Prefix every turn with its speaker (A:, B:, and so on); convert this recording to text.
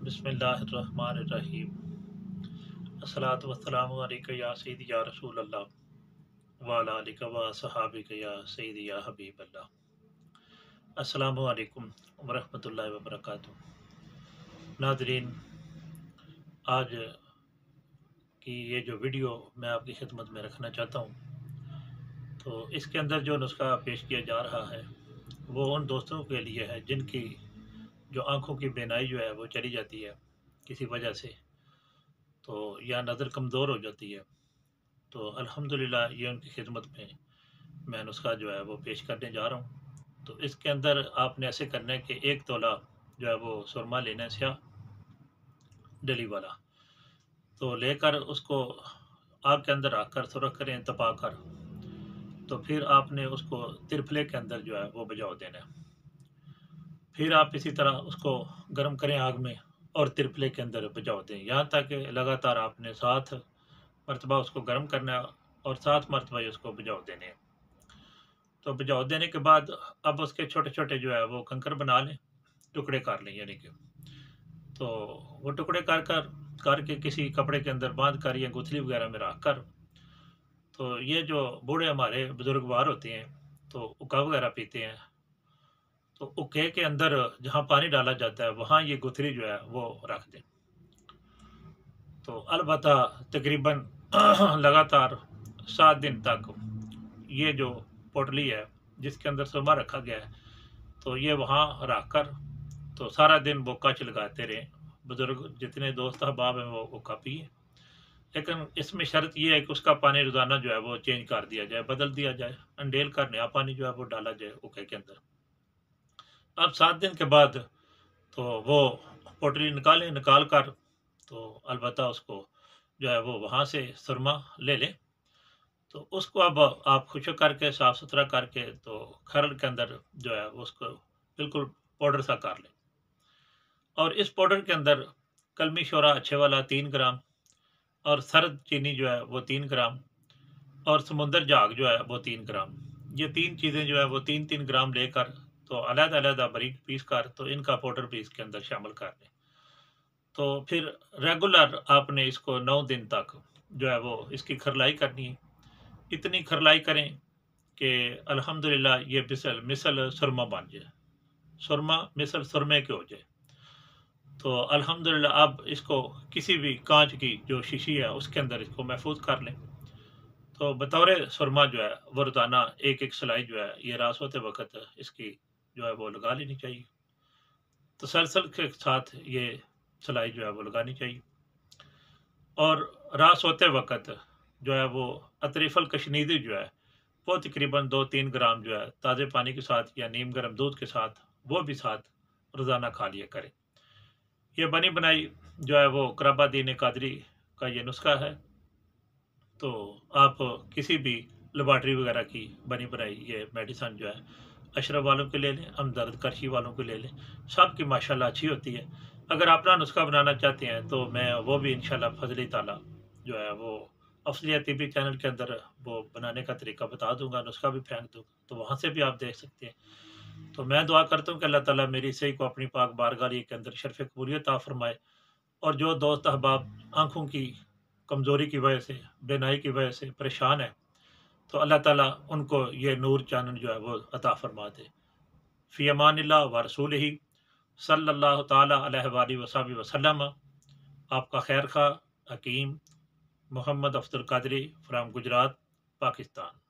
A: بسم اللہ الرحمن الرحیم۔ الصلاۃ والسلام علیکہ یا سیدی یا رسول اللہ وعلی آلک و صحابک یا سیدی یا حبیب اللہ۔ السلام علیکم ورحمۃ اللہ وبرکاتہ۔ ناظرین، آج کی یہ جو ویڈیو میں آپ کی خدمت میں رکھنا چاہتا ہوں، تو اس کے اندر جو نسخہ پیش کیا جا رہا ہے وہ ان دوستوں کے لیے ہے جن کی جو آنکھوں کی بینائی جو ہے وہ چلی جاتی ہے کسی وجہ سے، تو یا نظر کمزور ہو جاتی ہے، تو الحمدللہ یہ ان کی خدمت میں نسخہ جو ہے وہ پیش کرنے جا رہا ہوں۔ تو اس کے اندر آپ نے ایسے کرنا ہے کہ 1 تولہ جو ہے وہ سرما لینا ہے، سیاہ ڈلی والا، تو لے کر اس کو آگ کے اندر رکھ کر سرخ کریں تپا کر، تو پھر آپ نے اس کو ترفلے کے اندر جو ہے وہ بجھا دینا ہے۔ پھر آپ اسی طرح اس کو گرم کریں آگ میں اور ترفلے کے اندر بجھا دیں، یہاں تک کہ لگاتار آپ نے 7 مرتبہ اس کو گرم کرنا ہے اور 7 مرتبہ اس کو بجھا دینے ہیں۔ تو بجھا دینے کے بعد اب اس کے چھوٹے چھوٹے جو ہے وہ کنکر بنا لیں، ٹکڑے کر لیں، یعنی کہ تو وہ ٹکڑے کر کے کسی کپڑے کے اندر باندھ کر یا گتھلی وغیرہ میں رکھ کر، تو یہ جو بوڑھے ہمارے بزرگوار ہوتے ہیں تو اکا وغیرہ پیتے ہیں، تو اکے کے اندر جہاں پانی ڈالا جاتا ہے وہاں یہ گتھلی جو ہے وہ رکھ دیں۔ تو البتہ تقریباً لگاتار 7 دن تک یہ جو پوٹلی ہے جس کے اندر سرما رکھا گیا ہے، تو یہ وہاں رکھ کر تو سارا دن وہ کچ لگاتے رہیں، بزرگ جتنے دوست احباب ہیں وہ کاپی ہیں، لیکن اس میں شرط یہ ہے کہ اس کا پانی روزانہ جو ہے وہ چینج کر دیا جائے، بدل دیا جائے، انڈیل کر نیا پانی جو ہے وہ ڈالا جائے اوکے کے اندر۔ اب 7 دن کے بعد تو وہ پوٹلی نکال کر تو البتہ اس کو جو ہے وہ وہاں سے سرما لے لیں، تو اس کو اب آپ خشک کر کے صاف ستھرا کر کے تو کھرل کے اندر جو ہے اس کو بالکل پاؤڈر سا کر لیں، اور اس پاؤڈر کے اندر کلمی شورا اچھے والا 3 گرام، اور سرد چینی جو ہے وہ 3 گرام، اور سمندر جھاگ جو ہے وہ 3 گرام، یہ 3 چیزیں جو ہے وہ 3 لے کر تو علیحدہ علیحدہ باریک پیس کر تو ان کا پاؤڈر بھی اس کے اندر شامل کر لیں۔ تو پھر ریگولر آپ نے اس کو 9 دن تک جو ہے وہ اس کی کھرلائی کرنی ہے، اتنی کھرلائی کریں کہ الحمدللہ یہ مثل سرما بن جائے، سرما مثل سرمے کے ہو جائے۔ تو الحمدللہ اب اس کو کسی بھی کانچ کی جو شیشی ہے اس کے اندر اس کو محفوظ کر لیں، تو بطور سرما جو ہے وہ روزانہ ایک سلائی جو ہے یہ راس ہوتے وقت اس کی جو ہے وہ لگا لینی چاہیے، تسلسل کے ساتھ یہ سلائی جو ہے وہ لگانی چاہیے، اور راس ہوتے وقت جو ہے وہ اطریف الکشنیدی جو ہے وہ تقریباً 2-3 گرام جو ہے تازے پانی کے ساتھ یا نیم گرم دودھ کے ساتھ وہ بھی ساتھ روزانہ کھا لیا کریں۔ یہ بنی بنائی جو ہے وہ قرابہ دین قادری کا یہ نسخہ ہے، تو آپ کسی بھی لیبارٹری وغیرہ کی بنی بنائی یہ میڈیسن جو ہے اشرف والوں کے لے لیں، ہمدرد کرشی والوں کے لے لیں، سب کی ماشاءاللہ اچھی ہوتی ہے۔ اگر اپنا نسخہ بنانا چاہتے ہیں تو میں وہ بھی انشاءاللہ فضل تعالیٰ جو ہے وہ افضلیہ طبی چینل کے اندر وہ بنانے کا طریقہ بتا دوں گا، نسخہ بھی پھینک دوں، تو وہاں سے بھی آپ دیکھ سکتے ہیں۔ تو میں دعا کرتا ہوں کہ اللہ تعالیٰ میری صحیح کو اپنی پاک بارگاہ کے اندر شرف قبولیت عطا فرمائے، اور جو دوست احباب آنکھوں کی کمزوری کی وجہ سے، بینائی کی وجہ سے پریشان ہے، تو اللہ تعالیٰ ان کو یہ نور چانن جو ہے وہ عطا فرما دے۔ فی امان اللہ و رسولہ صلی اللہ تعالیٰ علیہ وآلہ وصحبہ وسلم۔ آپ کا خیر خواہ حکیم محمد افضل قادری فرام گجرات، پاکستان۔